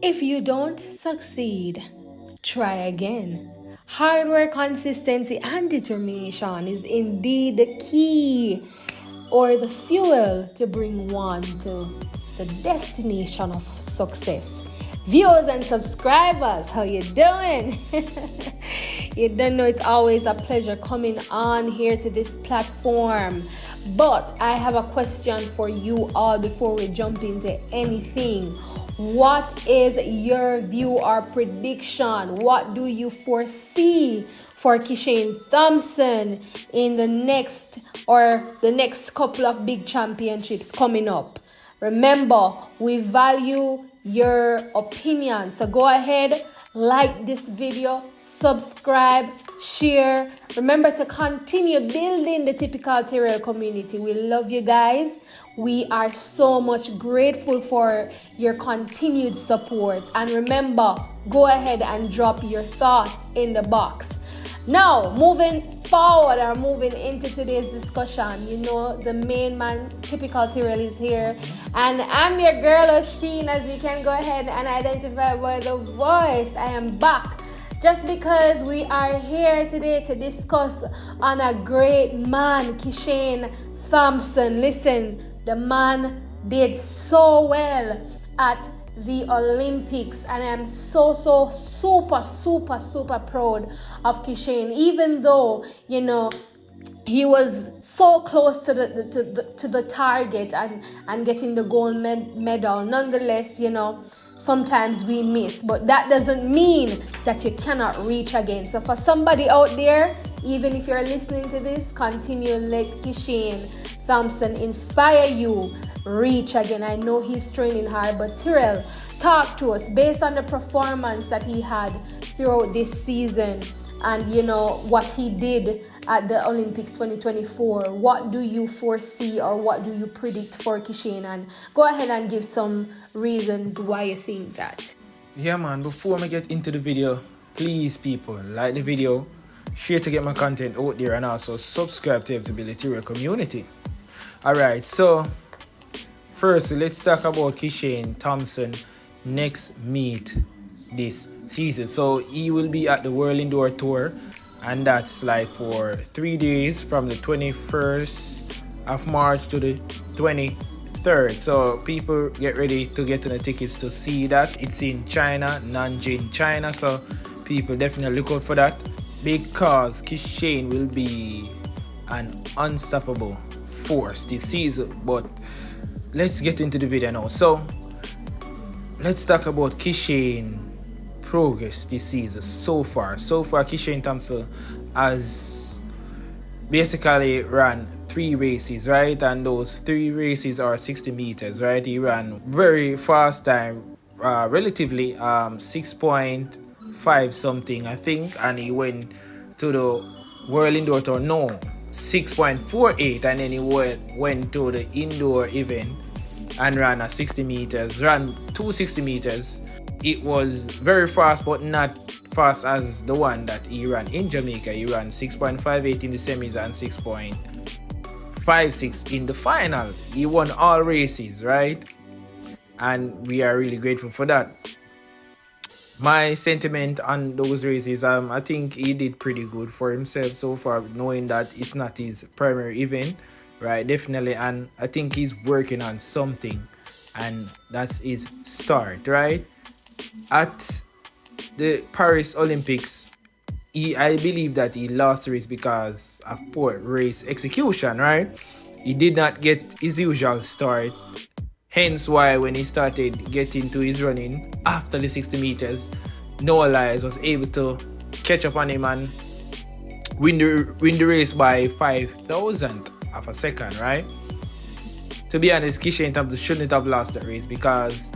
If you don't succeed, try again. Hard work, consistency, and determination is indeed the key or the fuel to bring one to the destination of success. Viewers and subscribers, how you doing? You don't know, it's always a pleasure coming on here to this platform. But I have a question for you all before we jump into anything. What is your view or prediction? What do you foresee for Kishane Thompson in the next couple of big championships coming up? Remember, we value your opinion. So go ahead, like this video, subscribe, share. Remember to continue building the Typical Terrell community. We love you guys. We are so much grateful for your continued support. And remember, go ahead and drop your thoughts in the box. Now, moving forward or moving into today's discussion, you know, the main man, Typical Terrell, is here. And I'm your girl, Oshin, as you can go ahead and identify by the voice. I am back just because we are here today to discuss on a great man, Kishane Thompson. Listen, the man did so well at the Olympics, and I'm so super proud of Kishane, even though, you know, he was so close to the target and getting the gold medal. Nonetheless, you know, sometimes we miss, but that doesn't mean that you cannot reach again. So for somebody out there, even if you're listening to this, continue, let Kishane Thompson inspire you, reach again. I know he's training hard, but Terrell, talk to us based on the performance that he had throughout this season and, you know, what he did at the Olympics 2024. What do you foresee or what do you predict for Kishane? And go ahead and give some reasons why you think that. Yeah, man, before we get into the video, please, people, like the video, share to get my content out there, and also subscribe to the Terrell community. Alright, so first, let's talk about Kishane Thompson next meet this season. So he will be at the World Indoor Tour, and that's like for 3 days from the 21st of March to the 23rd. So people get ready to get the tickets to see that. It's in China, Nanjing, China. So people definitely look out for that, because Kishane will be an unstoppable force this season. But let's get into the video now. So let's talk about Kishane progress this season so far. Kishane Thompson has basically ran 3 races, right? And those 3 races are 60 meters, right? He ran very fast time, relatively 6.5 something, I think, and he went to the World Indoor Tour, 6.48, and then he went to the indoor event and ran a 60 meters, ran 260 meters. It was very fast, but not fast as the one that he ran in Jamaica. He ran 6.58 in the semis and 6.56 in the final. He won all races, right? And we are really grateful for that. My sentiment on those races, I think he did pretty good for himself so far, knowing that it's not his primary event, right? Definitely. And I think he's working on something, and that's his start, right? At the Paris Olympics, I believe that he lost the race because of poor race execution, right? He did not get his usual start. Hence why when he started getting to his running after the 60 meters, Noah Lyles was able to catch up on him and win the race by 5,000 of a second, right? To be honest, Kishane Thompson shouldn't have lost the race, because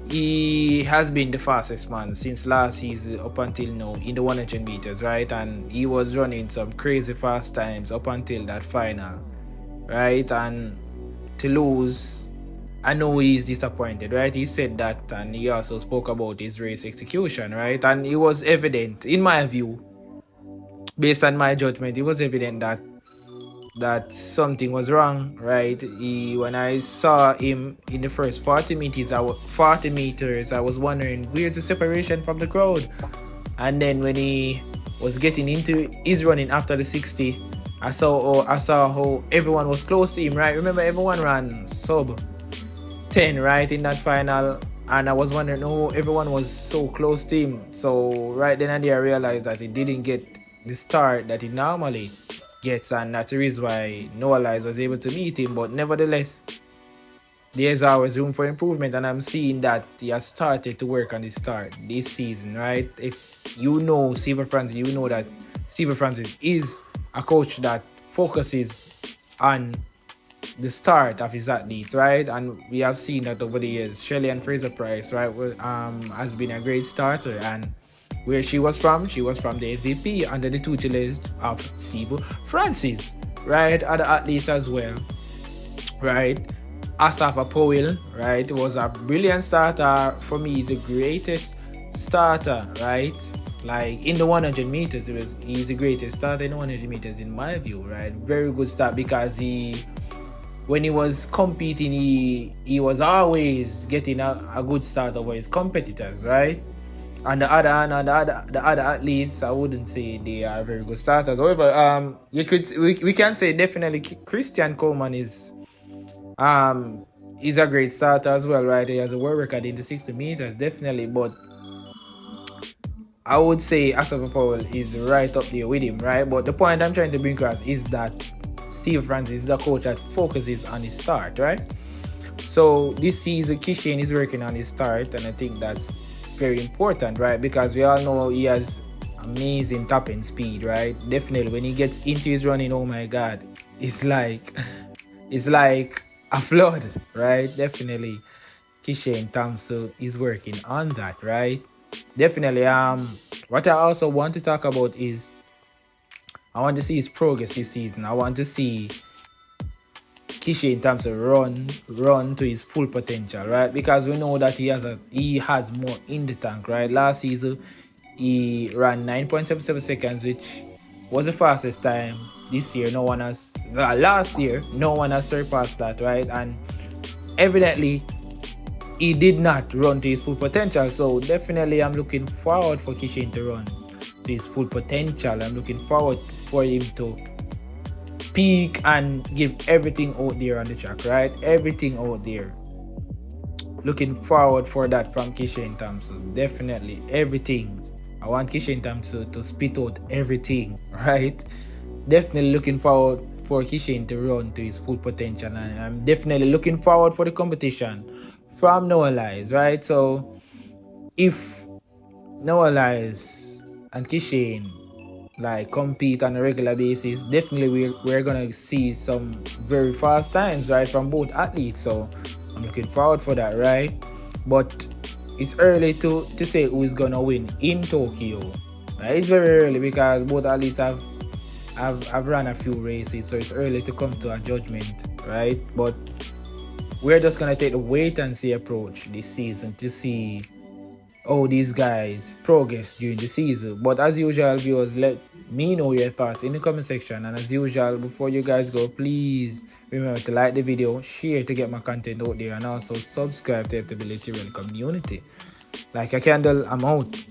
he has been the fastest man since last season up until now in the 100 meters, right? And he was running some crazy fast times up until that final, right? And to lose, I know he's disappointed, right? He said that, and he also spoke about his race execution, right? And it was evident, in my view, based on my judgment, it was evident that that something was wrong, right? When I saw him in the first 40 meters, 40 meters, I was wondering where's the separation from the crowd. And then when he was getting into his running after the 60, I saw how everyone was close to him, right? Remember, everyone ran sub 10, right, in that final, and I was wondering, oh, everyone was so close to him. So right then and there, I realized that he didn't get the start that he normally gets, and that's the reason why Noah Lyles was able to beat him. But nevertheless, there's always room for improvement, and I'm seeing that he has started to work on the start this season, right? If you know Stephen Francis, you know that Stephen Francis is a coach that focuses on the start of his athletes, right? And we have seen that over the years. Shelly-Ann Fraser-Pryce, right, has been a great starter, and where she was from the MVP under the tutelage of Stephen Francis, right? Other athletes as well, right? Asafa Powell, right, was a brilliant starter. For me, he's the greatest starter, right? Like in the 100 meters, he's the greatest starter in the 100 meters in my view, right? Very good start, because when he was competing, he was always getting a good start over his competitors, right? On the other hand, the other athletes, I wouldn't say they are very good starters. However, we can say definitely Christian Coleman is a great starter as well, right? He has a world record in the 60 meters, definitely. But I would say Asafa Powell is right up there with him, right? But the point I'm trying to bring across is that Steve Francis is the coach that focuses on his start, right? So this season, Kishane is working on his start, and I think that's very important, right? Because we all know he has amazing top-end speed, right? Definitely, when he gets into his running, oh my God, it's like a flood, right? Definitely, Kishane Thompson is working on that, right? Definitely. What I also want to talk about is I want to see his progress this season. I want to see Kishane Thompson run to his full potential, right? Because we know that he has more in the tank, right? Last season he ran 9.77 seconds, which was the fastest time. This year, last year, no one has surpassed that, right? And evidently, he did not run to his full potential. So definitely, I'm looking forward for Kishane to run to his full potential. I'm looking forward for him to peak and give everything out there on the track, right? Everything out there. Looking forward for that from Kishane Thompson. Definitely, everything. I want Kishane Thompson to spit out everything, right? Definitely looking forward for Kishane to run to his full potential, and I'm definitely looking forward for the competition from Noah Lyles, right? So if Noah Lyles and Kishane compete on a regular basis, definitely we're gonna see some very fast times, right, from both athletes. So I'm looking forward for that, right? But it's early to say who is gonna win in Tokyo, right? It's very early because both athletes have run a few races, so it's early to come to a judgment, right? But we're just gonna take the wait and see approach this season to see how these guys progress during the season. But as usual, viewers, let me know your thoughts in the comment section. And as usual, before you guys go, please remember to like the video, share to get my content out there, and also subscribe to FWL Community. Like a candle, I'm out.